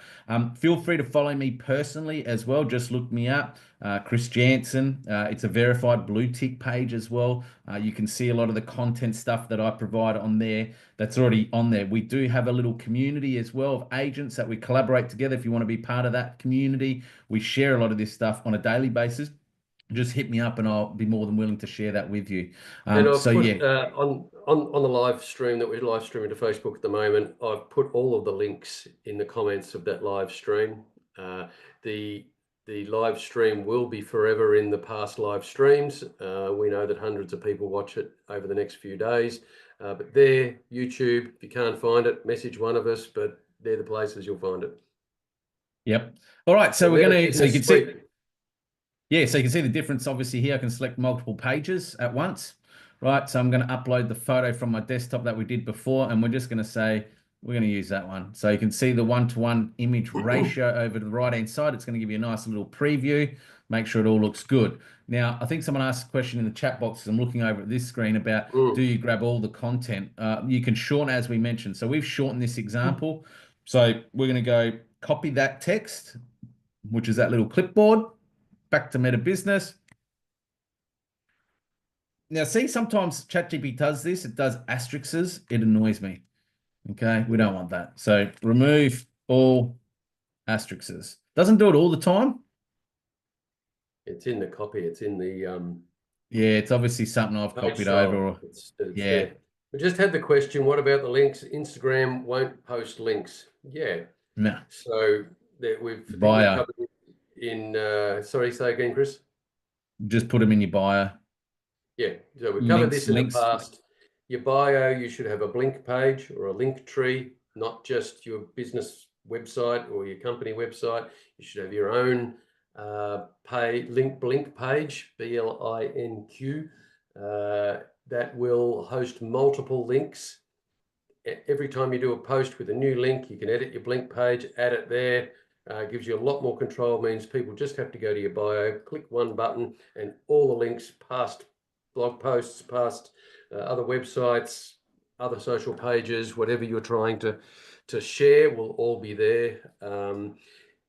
Feel free to follow me personally as well. Just look me up. Chris Jansen. It's a verified blue tick page as well. You can see a lot of the content stuff that I provide on there that's already on there. We do have a little community as well of agents that we collaborate together. If you want to be part of that community, we share a lot of this stuff on a daily basis. Just hit me up and I'll be more than willing to share that with you. And I've put yeah. on the live stream that we're live streaming to Facebook at the moment, I've put all of the links in the comments of that live stream. The live stream will be forever in the past live streams. We know that hundreds of people watch it over the next few days. But there, YouTube, if you can't find it, message one of us, but they're the places you'll find it. Yep. All right. So we're going to, so you can see, yeah, so you can see the difference obviously here. I can select multiple pages at once, right? So I'm going to upload the photo from my desktop that we did before, and we're just going to say, we're going to use that one. So you can see the 1-to-1 image ratio over to the right-hand side. It's going to give you a nice little preview, make sure it all looks good. Now, I think someone asked a question in the chat box as I'm looking over at this screen about, do you grab all the content? You can shorten, as we mentioned. So we've shortened this example. So we're going to go copy that text, which is that little clipboard, back to Meta Business. Now, see, sometimes ChatGPT does this. It does asterisks. It annoys me. Okay, we don't want that. So remove all asterisks. Doesn't do it all the time. It's in the copy. It's in the yeah, it's obviously something I've copied over. Or, it's yeah. There. We just had the question, what about the links? Instagram won't post links. Yeah. No. So that we've covered in sorry, say again, Chris. Just put them in your bio. Yeah. So we've covered this in the past. Your bio, you should have a blink page or a link tree, not just your business website or your company website. You should have your own blink page, BLINQ, that will host multiple links. Every time you do a post with a new link, you can edit your blink page, add it there. Gives you a lot more control, means people just have to go to your bio, click one button, and all the links past blog posts, past other websites, other social pages, whatever you're trying to share will all be there.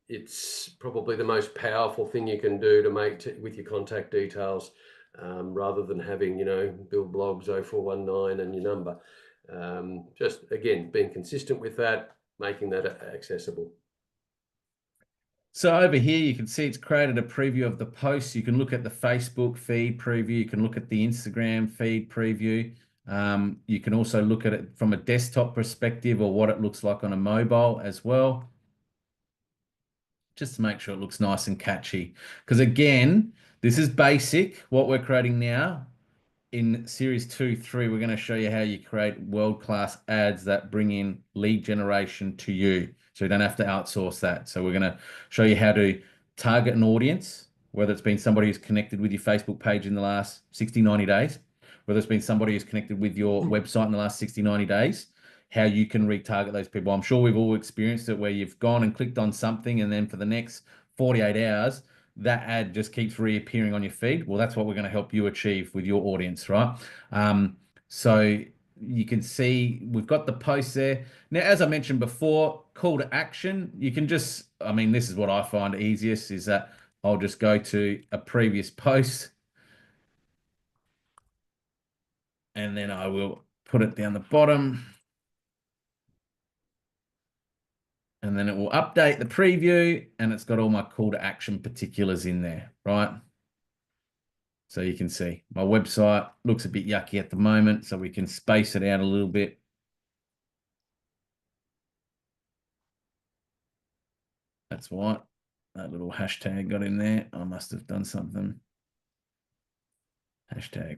It's probably the most powerful thing you can do to make with your contact details, rather than having, Bill Blogs 0419 and your number. Just again, being consistent with that, making that accessible. So over here, you can see it's created a preview of the post. You can look at the Facebook feed preview. You can look at the Instagram feed preview. You can also look at it from a desktop perspective or what it looks like on a mobile as well, just to make sure it looks nice and catchy. Because again, this is basic. What we're creating now in series 2-3, we're going to show you how you create world-class ads that bring in lead generation to you. So you don't have to outsource that. So we're going to show you how to target an audience, whether it's been somebody who's connected with your Facebook page in the last 60, 90 days, whether it's been somebody who's connected with your website in the last 60, 90 days, how you can retarget those people. I'm sure we've all experienced it where you've gone and clicked on something and then for the next 48 hours, that ad just keeps reappearing on your feed. Well, that's what we're going to help you achieve with your audience, right? So you can see we've got the post there. Now, as I mentioned before, call to action, you can just, this is what I find easiest, is that I'll just go to a previous post and then I will put it down the bottom. And then it will update the preview and it's got all my call to action particulars in there, right? So you can see my website looks a bit yucky at the moment, so we can space it out a little bit. That's what that little hashtag got in there. I must have done something. Hashtag.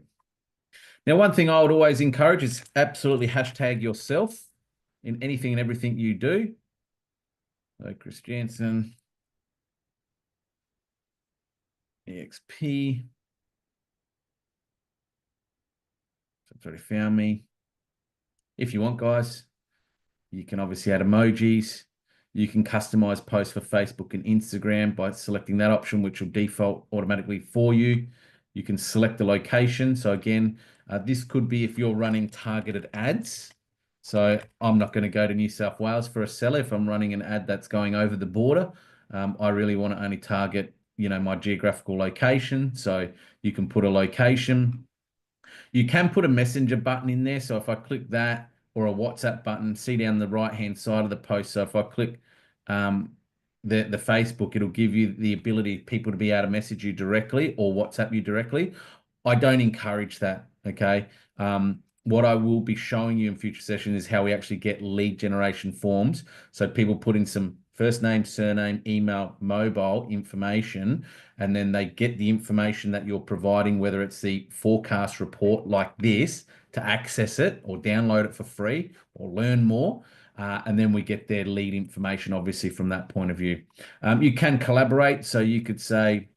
Now, one thing I would always encourage is absolutely hashtag yourself in anything and everything you do. So Chris Jansen, EXP. So it's already found me. If you want, guys, you can obviously add emojis. You can customize posts for Facebook and Instagram by selecting that option, which will default automatically for you. You can select the location. So again, this could be if you're running targeted ads. So I'm not going to go to New South Wales for a seller if I'm running an ad that's going over the border. I really want to only target, my geographical location. So you can put a location. You can put a messenger button in there. So if I click that, or a WhatsApp button, see down the right-hand side of the post. So if I click the Facebook, it'll give you the ability people to be able to message you directly or WhatsApp you directly. I don't encourage that, okay? What I will be showing you in future sessions is how we actually get lead generation forms. So people put in some first name, surname, email, mobile information, and then they get the information that you're providing, whether it's the forecast report like this, to access it or download it for free or learn more. And then we get their lead information, obviously, from that point of view. You can collaborate. So you could say,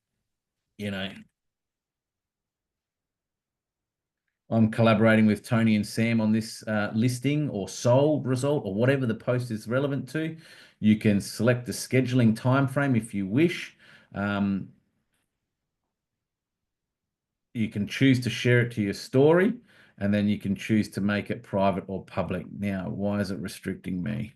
I'm collaborating with Tony and Sam on this listing or sold result or whatever the post is relevant to. You can select the scheduling time frame if you wish. You can choose to share it to your story, and then you can choose to make it private or public. Now, why is it restricting me?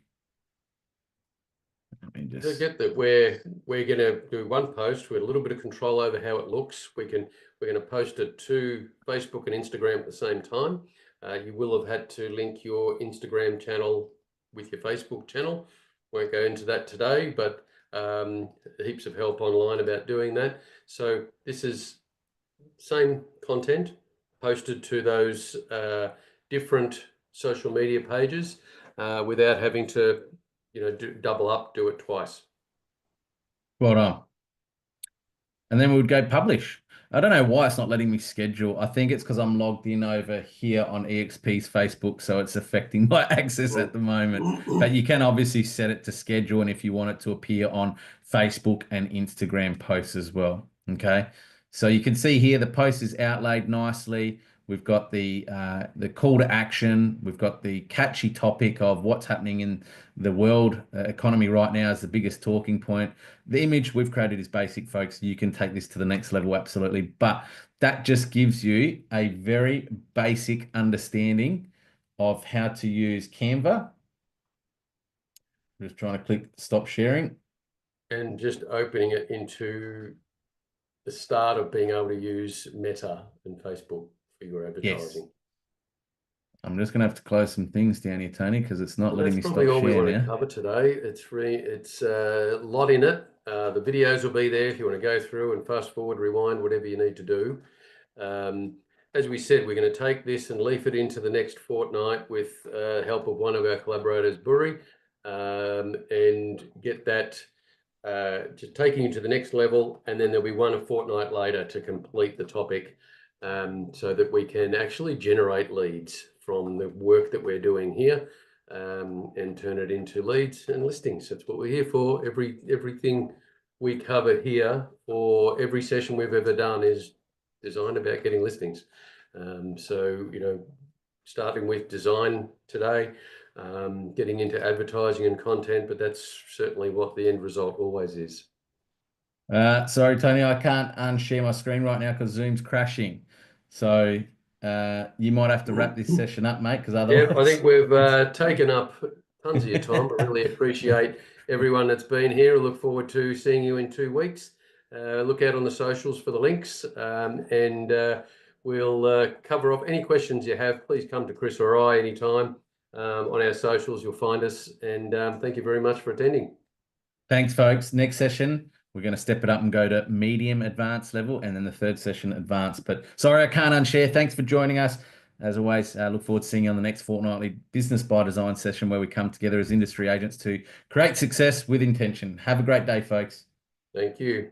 Let me just Forget that we're going to do one post with a little bit of control over how it looks. We're going to post it to Facebook and Instagram at the same time. You will have had to link your Instagram channel with your Facebook channel. Won't go into that today, but heaps of help online about doing that. So this is same content posted to those different social media pages without having to double up, do it twice. Well done. And then we would go publish. I don't know why it's not letting me schedule. I think it's because I'm logged in over here on EXP's Facebook, so it's affecting my access at the moment. But you can obviously set it to schedule, and if you want it to appear on Facebook and Instagram posts as well. Okay. So you can see here the post is outlaid nicely. We've got the call to action. We've got the catchy topic of what's happening in the world economy right now is the biggest talking point. The image we've created is basic, folks. You can take this to the next level, absolutely. But that just gives you a very basic understanding of how to use Canva. Just trying to click stop sharing. And just opening it into the start of being able to use Meta and Facebook for your advertising. Yes. I'm just going to have to close some things down here, Tony, because it's not letting me stop sharing. That's probably all we want now. to cover today. It's a lot in it. The videos will be there if you want to go through and fast forward, rewind, whatever you need to do. As we said, we're going to take this and leaf it into the next fortnight with help of one of our collaborators, Burry, and get that just taking you to the next level. And then there'll be one a fortnight later to complete the topic so that we can actually generate leads from the work that we're doing here and turn it into leads and listings. That's what we're here for. Everything we cover here or every session we've ever done is designed about getting listings. So, starting with design today, getting into advertising and content, but that's certainly what the end result always is. Sorry, Tony, I can't unshare my screen right now because Zoom's crashing. So you might have to wrap this session up, mate, because otherwise... Yeah, I think we've taken up tons of your time. I really appreciate everyone that's been here. I look forward to seeing you in 2 weeks. Look out on the socials for the links and we'll cover off any questions you have. Please come to Chris or I anytime. On our socials, you'll find us. And thank you very much for attending. Thanks, folks. Next session, we're going to step it up and go to medium advanced level, and then the third session advanced. But sorry, I can't unshare. Thanks for joining us. As always, look forward to seeing you on the next fortnightly Business by Design session where we come together as industry agents to create success with intention. Have a great day, folks. Thank you.